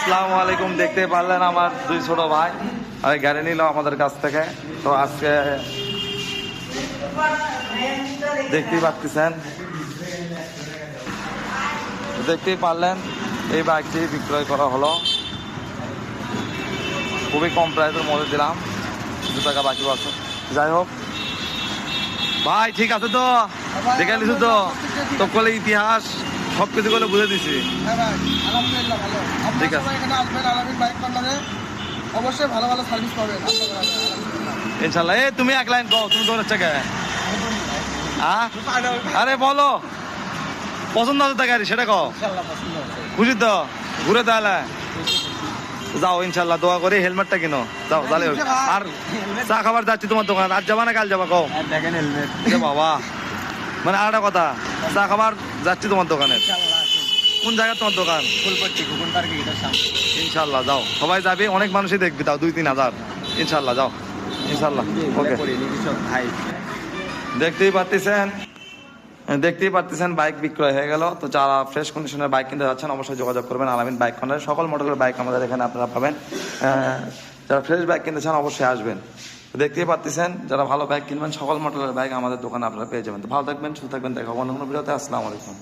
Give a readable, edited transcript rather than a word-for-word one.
আসসালামু আলাইকুম। দেখতে পারলেন আমার দুই ছোট ভাই গাড়ি নিল আমাদের কাছ থেকে। তো আজকে দেখতেই পারলেন এই বাইকটি বিক্রয় করা হলো। খুবই কম প্রাইসের মধ্যে দিলাম, 2 টাকা বাকি আছে। যাই হোক ভাই, ঠিক আছে তো? দেখে নিছো তো? তো কলে ইতিহাস সবকিছু করে বুঝে দিছি। ঠিক আছে, অবশ্যই ভালো ভালো সার্ভিস পাবেন ইনশাল্লাহ। তুমি এক লাইন কও, তুমি দৌড়াচ্ছ কে? আরে বলো, পছন্দ আছে তা গাড়ি সেটা কও। খুশি তো? ঘুরে তাহলে যাও ইনশাল্লাহ, দোয়া করি হেলমেটটা কিনো। যাও তাহলে। আর চা খাবার যাচ্ছি তোমার দোকান, আজ যাবা না কাল যাবা কও? বাবা, মানে আর একটা কথা, চা খাবার যাচ্ছি তোমার দোকানে। কোন জায়গায় তোমার দোকান? ইনশাল্লাহ যাও, সবাই যাবে, অনেক মানুষই দেখবি, তাও 2-3 হাজার। ইনশাল্লাহ যাও, ইনশাল্লাহ। ওকে, দেখতেই পারতেছেন বাইক বিক্রয় হয়ে গেল। তো যারা ফ্রেশ কন্ডিশনের বাইক কিনতে যাচ্ছেন অবশ্যই যোগাযোগ করবেন আলামিন বাইক কর্নারে। সকল মডেলের বাইক আমাদের এখানে আপনারা পাবেন। যারা ফ্রেশ বাইক কিনতে চান অবশ্যই আসবেন। দেখতেই পারতেছেন, যারা ভালো বাইক কিনবেন সকল মডেলের বাইক আমাদের দোকানে আপনারা পেয়ে যাবেন। তো ভালো থাকবেন, সুস্থ থাকবেন, দেখা হবে অন্য কোনো ভিডিওতে। আসসালামু আলাইকুম।